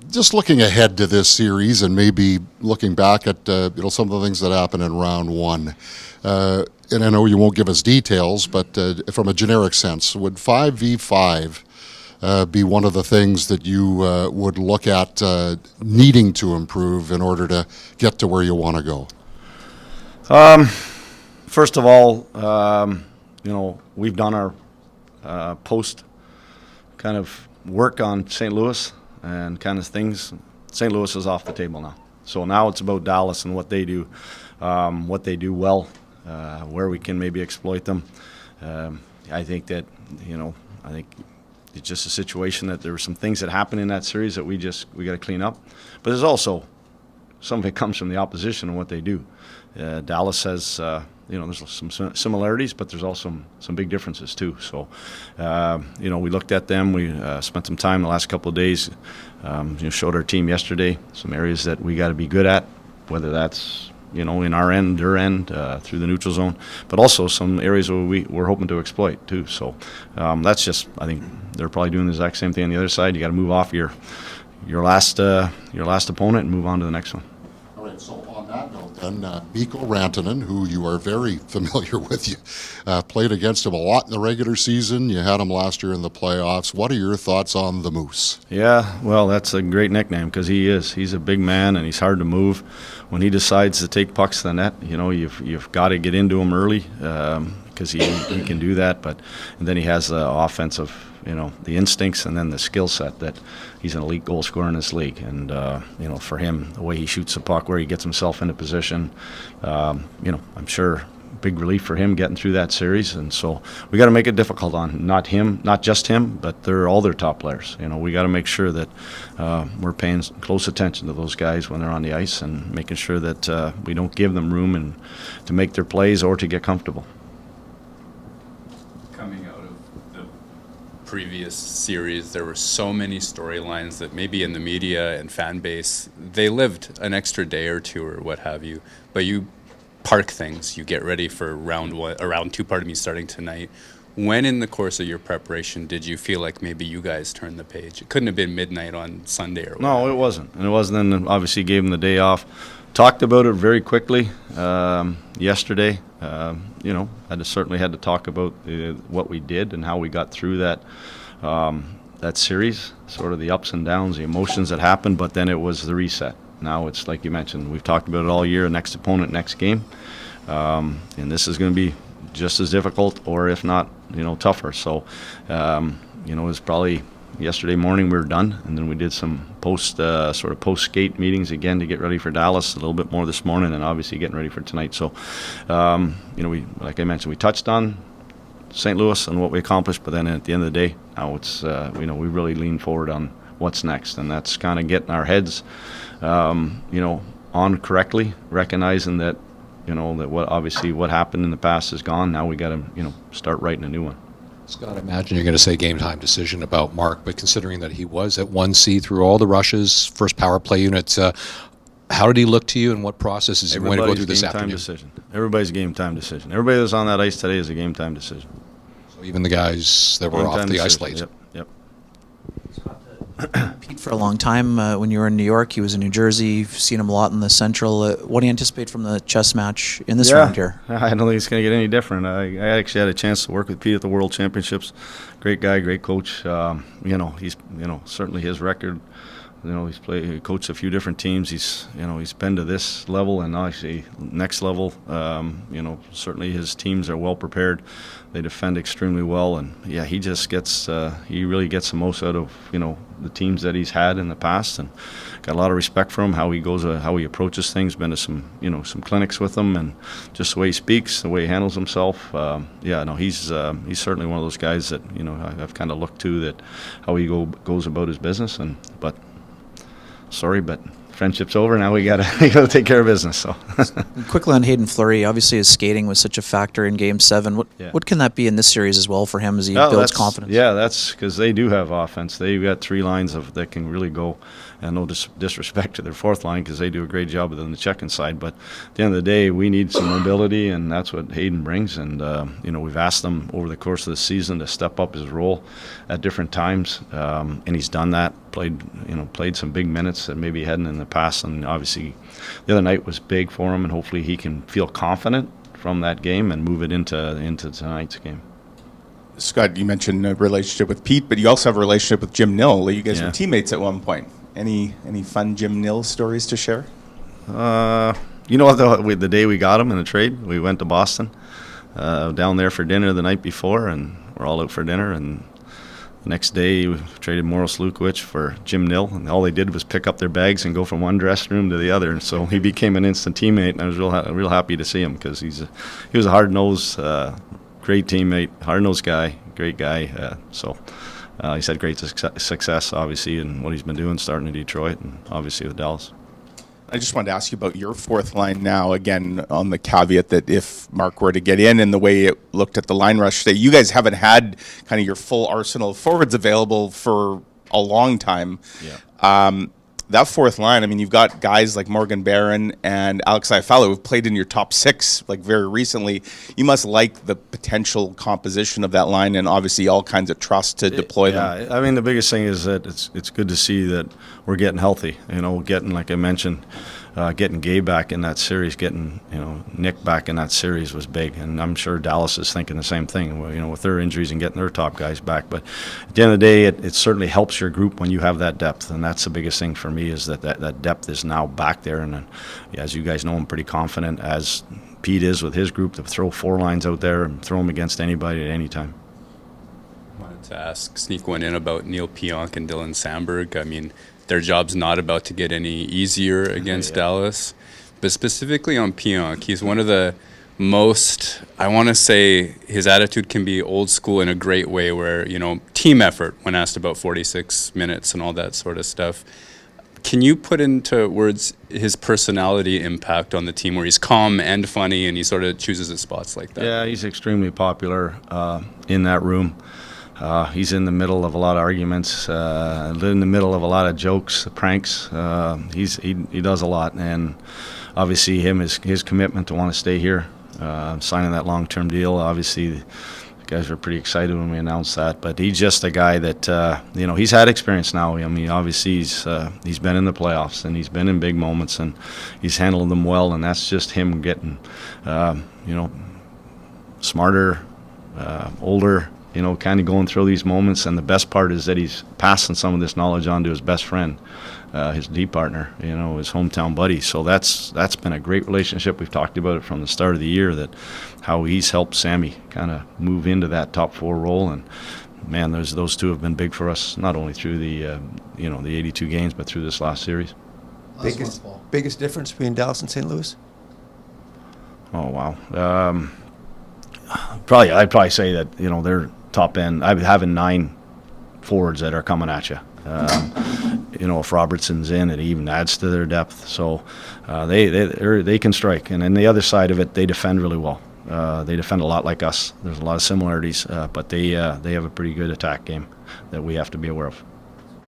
Just looking ahead to this series and maybe looking back at some of the things that happened in round one, and I know you won't give us details, but from a generic sense, would 5v5 be one of the things that you would look at needing to improve in order to get to where you want to go? First of all, we've done our post kind of work on St. Louis and kind of things. St. Louis is off the table now. So now it's about Dallas and what they do well, where we can maybe exploit them. I think that, I think it's just a situation that there were some things that happened in that series that we got to clean up. But there's also some of it comes from the opposition and what they do. Dallas has, there's some similarities, but there's also some big differences too. So, we looked at them. We spent some time the last couple of days. Showed our team yesterday some areas that we got to be good at, whether that's in our end, their end, through the neutral zone, but also some areas where we're hoping to exploit too. So that's just, I think they're probably doing the exact same thing on the other side. You got to move off your last opponent and move on to the next one. All right, so on that note then, Mikko Rantanen, who you are very familiar with, you played against him a lot in the regular season. You had him last year in the playoffs. What are your thoughts on the Moose? Yeah, well, that's a great nickname because he's a big man and he's hard to move. When he decides to take pucks to the net, you've got to get into him early because he can do that. And then he has the offensive, the instincts and then the skill set that he's an elite goal scorer in this league. And, for him, the way he shoots the puck, where he gets himself into position, I'm sure big relief for him getting through that series. And so we got to make it difficult on not just him, but they're all their top players. We got to make sure that we're paying close attention to those guys when they're on the ice and making sure that we don't give them room and to make their plays or to get comfortable. Coming out of the previous series, there were so many storylines that maybe in the media and fan base, they lived an extra day or two or what have you, but you park things, you get ready for round two, starting tonight. When in the course of your preparation did you feel like maybe you guys turned the page? It couldn't have been midnight on Sunday or whatever. No, it wasn't. And it wasn't. And obviously gave them the day off. Talked about it very quickly yesterday. Certainly had to talk about what we did and how we got through that series, sort of the ups and downs, the emotions that happened, but then it was the reset. Now it's like you mentioned, we've talked about it all year, next opponent, next game. And this is going to be just as difficult or if not, tougher. So, it was probably yesterday morning we were done, and then we did some post-skate meetings again to get ready for Dallas, a little bit more this morning, and obviously getting ready for tonight. So, like I mentioned, we touched on St. Louis and what we accomplished, but then at the end of the day, now it's, we really lean forward on what's next, and that's kind of getting our heads on correctly, recognizing that that what happened in the past is gone. Now we got to start writing a new one. Scott, I imagine you're going to say game time decision about Mark, but considering that he was at 1C through all the rushes, first power play unit, how did he look to you, and what process is he going to go through this afternoon? Decision. Everybody's game time decision. Everybody that's on that ice today is a game time decision. So even the guys that were off the ice late. Yep. Pete, for a long time, when you were in New York, he was in New Jersey. You've seen him a lot in the Central. What do you anticipate from the chess match in this round here? I don't think it's going to get any different. I actually had a chance to work with Pete at the World Championships. Great guy, great coach. He's certainly his record. He coached a few different teams. He's been to this level and actually next level. Certainly his teams are well prepared. They defend extremely well, and he just he really gets the most out of the teams that he's had in the past, and got a lot of respect for him. How he approaches things. Been to some clinics with him, and just the way he speaks, the way he handles himself. He's certainly one of those guys that I've kind of looked to, that how he goes about his business, but friendship's over. Now we gotta take care of business. So Quickly on Haydn Fleury, obviously his skating was such a factor in Game 7. What can that be in this series as well for him as he builds confidence? Yeah, that's because they do have offense. They've got 3 lines that can really go, and no disrespect to their 4th line because they do a great job on the checking side. But at the end of the day, we need some mobility, and that's what Haydn brings. And we've asked him over the course of the season to step up his role at different times, and he's done that. Played some big minutes that maybe he hadn't in the past, and obviously the other night was big for him, and hopefully he can feel confident from that game and move it into tonight's game. Scott, you mentioned a relationship with Pete, but you also have a relationship with Jim Nill. You guys were teammates at one point. Any fun Jim Nill stories to share? The day we got him in a trade, we went to Boston, down there for dinner the night before, and we're all out for dinner, and the next day we traded Moros Lukovic for Jim Nill, and all they did was pick up their bags and go from one dressing room to the other, and so he became an instant teammate, and I was real happy to see him because he was a hard-nosed, great teammate, hard-nosed guy, great guy, he's had great success, obviously, in what he's been doing, starting in Detroit and obviously with Dallas. I just wanted to ask you about your 4th line now, again, on the caveat that if Mark were to get in and the way it looked at the line rush today, you guys haven't had kind of your full arsenal of forwards available for a long time. Yeah. That 4th line, I mean, you've got guys like Morgan Barron and Alex Scheifele who've played in your top 6 like very recently. You must like the potential composition of that line and obviously all kinds of trust to deploy them. Yeah, I mean, the biggest thing is that it's good to see that we're getting healthy. Getting, like I mentioned, getting Gabe back in that series, getting Nick back in that series was big, and I'm sure Dallas is thinking the same thing. With their injuries and getting their top guys back. But at the end of the day, it certainly helps your group when you have that depth, and that's the biggest thing for me is that depth is now back there. And as you guys know, I'm pretty confident as Pete is with his group to throw 4 lines out there and throw them against anybody at any time. I wanted to sneak one in about Neal Pionk and Dylan Samberg. I mean, their job's not about to get any easier against Dallas. But specifically on Pionk, he's one of the most, I want to say his attitude can be old school in a great way where, team effort when asked about 46 minutes and all that sort of stuff. Can you put into words his personality impact on the team where he's calm and funny and he sort of chooses his spots like that? Yeah, he's extremely popular in that room. He's in the middle of a lot of arguments, in the middle of a lot of jokes, pranks. He does a lot, and obviously his commitment to want to stay here, signing that long-term deal. Obviously, the guys were pretty excited when we announced that. But he's just a guy that he's had experience now. I mean, obviously he's been in the playoffs and he's been in big moments and he's handled them well. And that's just him getting, smarter, older. Kind of going through these moments, and the best part is that he's passing some of this knowledge on to his best friend, his D partner, his hometown buddy. So that's been a great relationship. We've talked about it from the start of the year, that how he's helped Sammy kind of move into that top 4 role. And man, those two have been big for us, not only through the 82 games, but through this last series. Biggest difference between Dallas and St. Louis? Oh wow. I'd probably say that they're top end. I'm having 9 forwards that are coming at you. If Robertson's in, it even adds to their depth. So they can strike, and then the other side of it, they defend really well. They defend a lot like us. There's a lot of similarities, but they have a pretty good attack game that we have to be aware of.